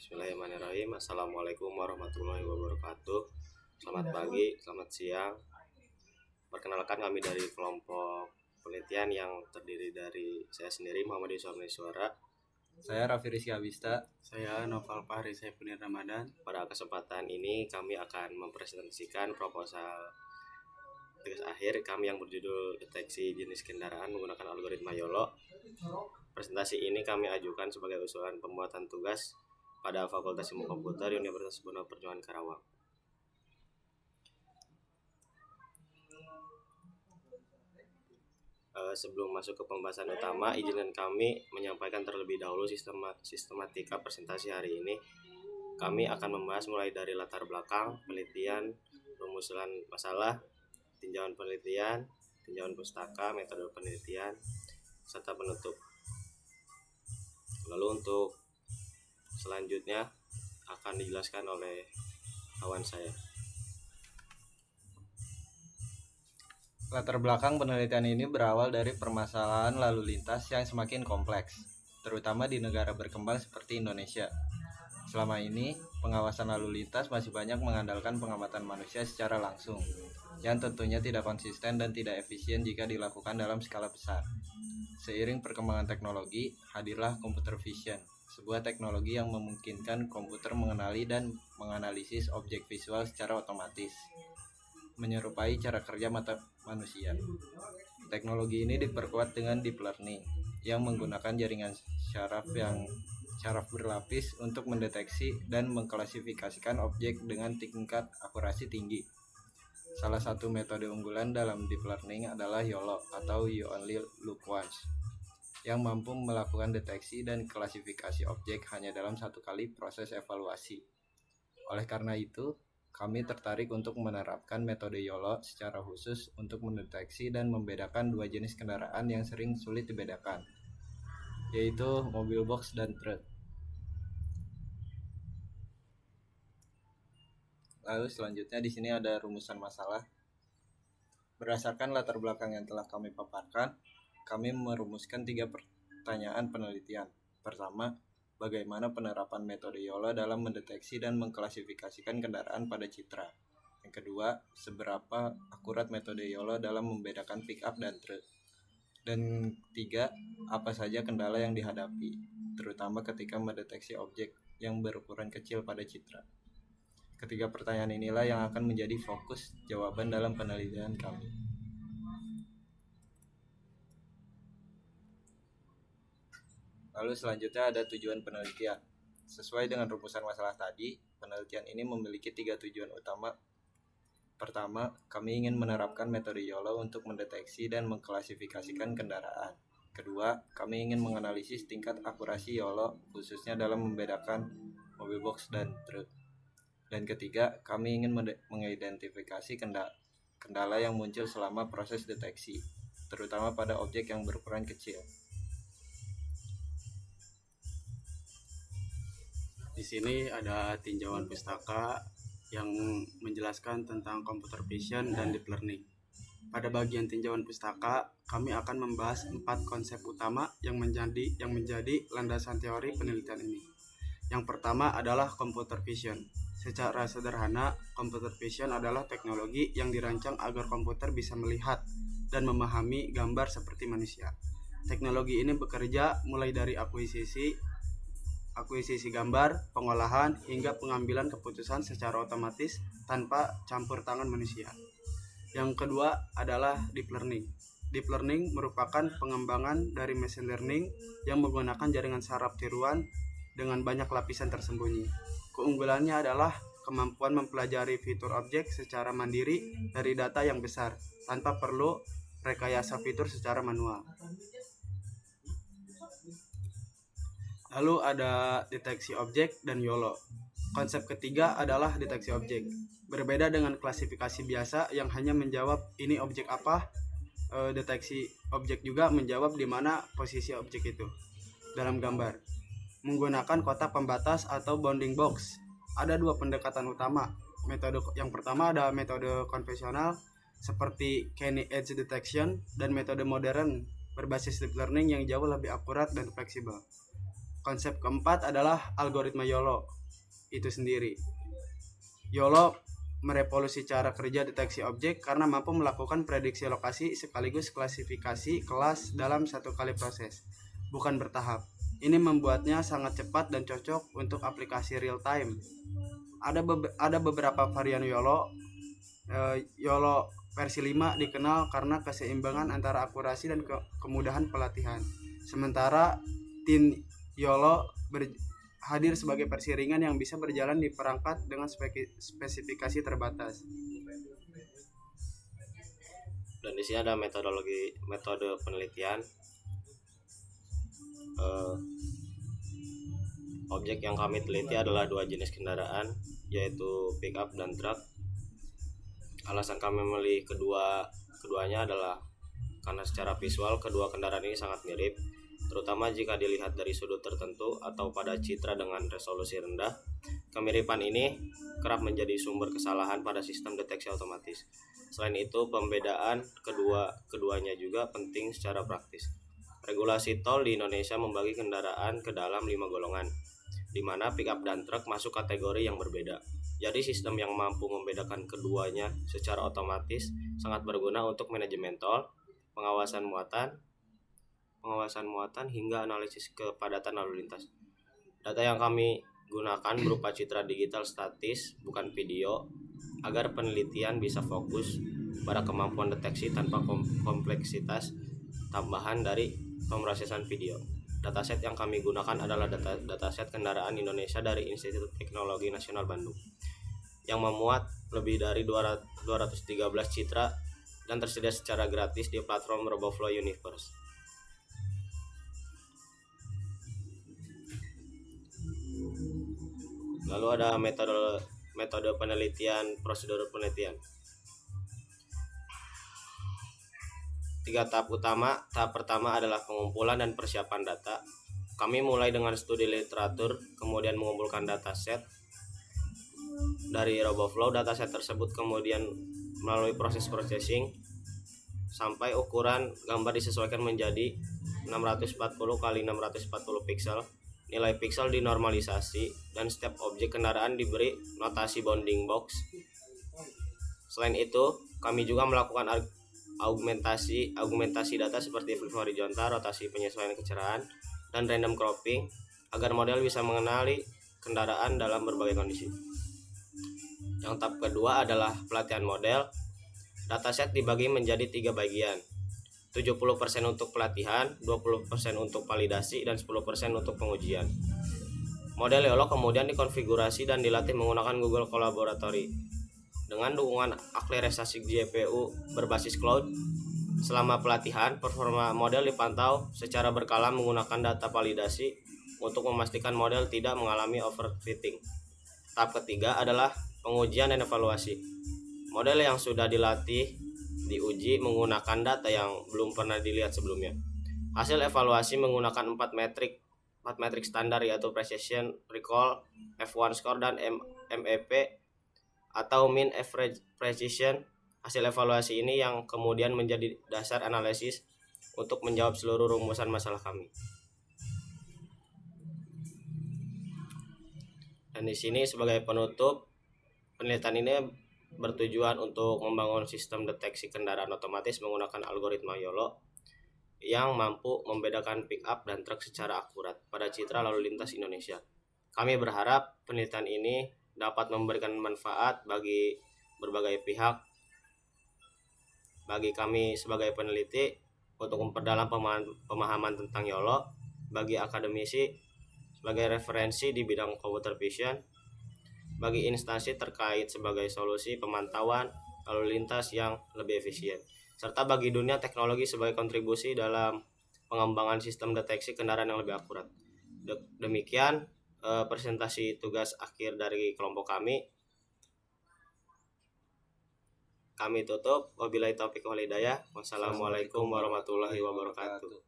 Bismillahirrahmanirrahim. Assalamualaikum warahmatullahi wabarakatuh. Selamat pagi, selamat siang. Perkenalkan, kami dari kelompok penelitian yang terdiri dari saya sendiri, Muhammad Yusuf Suara. Saya Raffi Rizky Abista. Saya Noval Fahri Saifuddin Ramadan. Pada kesempatan ini kami akan mempresentasikan proposal tugas akhir kami yang berjudul deteksi jenis kendaraan menggunakan algoritma YOLO. Presentasi ini kami ajukan sebagai usulan pembuatan tugas pada Fakultas Ilmu Komputer Universitas Bina Perjuangan Karawang. Sebelum masuk ke pembahasan utama, izinkan kami menyampaikan terlebih dahulu sistematika presentasi hari ini. Kami akan membahas mulai dari latar belakang, penelitian, rumusan masalah, tinjauan penelitian, tinjauan pustaka, metode penelitian, serta penutup. Lalu untuk selanjutnya akan dijelaskan oleh kawan saya. Latar belakang penelitian ini berawal dari permasalahan lalu lintas yang semakin kompleks, terutama di negara berkembang seperti Indonesia. Selama ini, pengawasan lalu lintas masih banyak mengandalkan pengamatan manusia secara langsung, yang tentunya tidak konsisten dan tidak efisien jika dilakukan dalam skala besar. Seiring perkembangan teknologi, hadirlah computer vision, sebuah teknologi yang memungkinkan komputer mengenali dan menganalisis objek visual secara otomatis, menyerupai cara kerja mata manusia. Teknologi ini diperkuat dengan deep learning yang menggunakan jaringan syaraf berlapis untuk mendeteksi dan mengklasifikasikan objek dengan tingkat akurasi tinggi. Salah satu metode unggulan dalam deep learning adalah YOLO atau You Only Look Once, yang mampu melakukan deteksi dan klasifikasi objek hanya dalam satu kali proses evaluasi. Oleh karena itu, kami tertarik untuk menerapkan metode YOLO secara khusus untuk mendeteksi dan membedakan dua jenis kendaraan yang sering sulit dibedakan, yaitu mobil box dan truk. Lalu selanjutnya di sini ada rumusan masalah. Berdasarkan latar belakang yang telah kami paparkan, kami merumuskan 3 pertanyaan penelitian. Pertama, bagaimana penerapan metode YOLO dalam mendeteksi dan mengklasifikasikan kendaraan pada citra. Yang kedua, seberapa akurat metode YOLO dalam membedakan pick up dan truk. Dan 3, apa saja kendala yang dihadapi, terutama ketika mendeteksi objek yang berukuran kecil pada citra. Ketiga pertanyaan inilah yang akan menjadi fokus jawaban dalam penelitian kami. Lalu selanjutnya ada tujuan penelitian. Sesuai dengan rumusan masalah tadi, penelitian ini memiliki 3 tujuan utama. Pertama, kami ingin menerapkan metode YOLO untuk mendeteksi dan mengklasifikasikan kendaraan. Kedua, kami ingin menganalisis tingkat akurasi YOLO khususnya dalam membedakan mobil box dan truk. Dan ketiga, kami ingin mengidentifikasi kendala yang muncul selama proses deteksi, terutama pada objek yang berukuran kecil. Di sini ada tinjauan pustaka yang menjelaskan tentang computer vision dan deep learning. Pada bagian tinjauan pustaka, kami akan membahas 4 konsep utama yang menjadi landasan teori penelitian ini. Yang pertama adalah computer vision. Secara sederhana, computer vision adalah teknologi yang dirancang agar komputer bisa melihat dan memahami gambar seperti manusia. Teknologi ini bekerja mulai dari akuisisi gambar, pengolahan, hingga pengambilan keputusan secara otomatis tanpa campur tangan manusia. Yang kedua adalah deep learning. Deep learning merupakan pengembangan dari machine learning yang menggunakan jaringan saraf tiruan dengan banyak lapisan tersembunyi. Keunggulannya adalah kemampuan mempelajari fitur objek secara mandiri dari data yang besar tanpa perlu rekayasa fitur secara manual. Lalu ada deteksi objek dan YOLO. Konsep ketiga adalah deteksi objek. Berbeda dengan klasifikasi biasa yang hanya menjawab ini objek apa, deteksi objek juga menjawab di mana posisi objek itu dalam gambar. Menggunakan kotak pembatas atau bounding box. Ada 2 pendekatan utama. Metode yang pertama ada metode konvensional seperti Canny Edge Detection dan metode modern berbasis deep learning yang jauh lebih akurat dan fleksibel. Konsep keempat adalah algoritma YOLO itu sendiri. YOLO merevolusi cara kerja deteksi objek karena mampu melakukan prediksi lokasi sekaligus klasifikasi kelas dalam satu kali proses, bukan bertahap. Ini membuatnya sangat cepat dan cocok untuk aplikasi real time. Ada beberapa varian YOLO. YOLO versi 5 dikenal karena keseimbangan antara akurasi dan kemudahan pelatihan. Sementara Tin YOLO hadir sebagai versi ringan yang bisa berjalan di perangkat dengan spesifikasi terbatas. Dan di sini ada metode penelitian. Objek yang kami teliti adalah dua jenis kendaraan, yaitu pickup dan truk. Alasan kami memilih keduanya adalah karena secara visual kedua kendaraan ini sangat mirip, terutama jika dilihat dari sudut tertentu atau pada citra dengan resolusi rendah. Kemiripan ini kerap menjadi sumber kesalahan pada sistem deteksi otomatis. Selain itu, pembedaan keduanya juga penting secara praktis. Regulasi tol di Indonesia membagi kendaraan ke dalam 5 golongan, di mana pickup dan truk masuk kategori yang berbeda. Jadi sistem yang mampu membedakan keduanya secara otomatis sangat berguna untuk manajemen tol, pengawasan muatan hingga analisis kepadatan lalu lintas. Data yang kami gunakan berupa citra digital statis, bukan video, agar penelitian bisa fokus pada kemampuan deteksi tanpa kompleksitas tambahan dari pemrosesan video. Dataset yang kami gunakan adalah dataset kendaraan Indonesia dari Institut Teknologi Nasional Bandung, yang memuat lebih dari 213 citra dan tersedia secara gratis di platform RoboFlow Universe. Lalu ada metode penelitian, prosedur penelitian. 3 tahap utama. Tahap pertama adalah pengumpulan dan persiapan data. Kami mulai dengan studi literatur, kemudian mengumpulkan dataset dari RoboFlow. Dataset tersebut kemudian melalui proses processing sampai ukuran gambar disesuaikan menjadi 640 x 640 pixel. Nilai pixel dinormalisasi dan setiap objek kendaraan diberi notasi bounding box. Selain itu, kami juga melakukan augmentasi data seperti flip horizontal, rotasi penyesuaian kecerahan, dan random cropping agar model bisa mengenali kendaraan dalam berbagai kondisi. Yang tahap kedua adalah pelatihan model. Dataset dibagi menjadi 3 bagian. 70% untuk pelatihan, 20% untuk validasi, dan 10% untuk pengujian. Model YOLO kemudian dikonfigurasi dan dilatih menggunakan Google Collaboratory dengan dukungan akselerasi GPU berbasis cloud. Selama pelatihan, performa model dipantau secara berkala menggunakan data validasi untuk memastikan model tidak mengalami overfitting. Tahap ketiga adalah pengujian dan evaluasi. Model yang sudah dilatih diuji menggunakan data yang belum pernah dilihat sebelumnya. Hasil evaluasi menggunakan 4 metrik standar, yaitu precision, recall, F1 score, dan MEP atau mean average precision. Hasil evaluasi ini yang kemudian menjadi dasar analisis untuk menjawab seluruh rumusan masalah kami. Dan di sini sebagai penutup, penelitian ini bertujuan untuk membangun sistem deteksi kendaraan otomatis menggunakan algoritma YOLO yang mampu membedakan pick-up dan truk secara akurat pada citra lalu lintas Indonesia. Kami berharap penelitian ini dapat memberikan manfaat bagi berbagai pihak, bagi kami sebagai peneliti untuk memperdalam pemahaman tentang YOLO, bagi akademisi sebagai referensi di bidang computer vision, bagi instansi terkait sebagai solusi pemantauan lalu lintas yang lebih efisien, serta bagi dunia teknologi sebagai kontribusi dalam pengembangan sistem deteksi kendaraan yang lebih akurat. Demikian presentasi tugas akhir dari kelompok kami. Kami tutup. Wabillahi taufiq wal hidayah. Wassalamualaikum warahmatullahi wabarakatuh.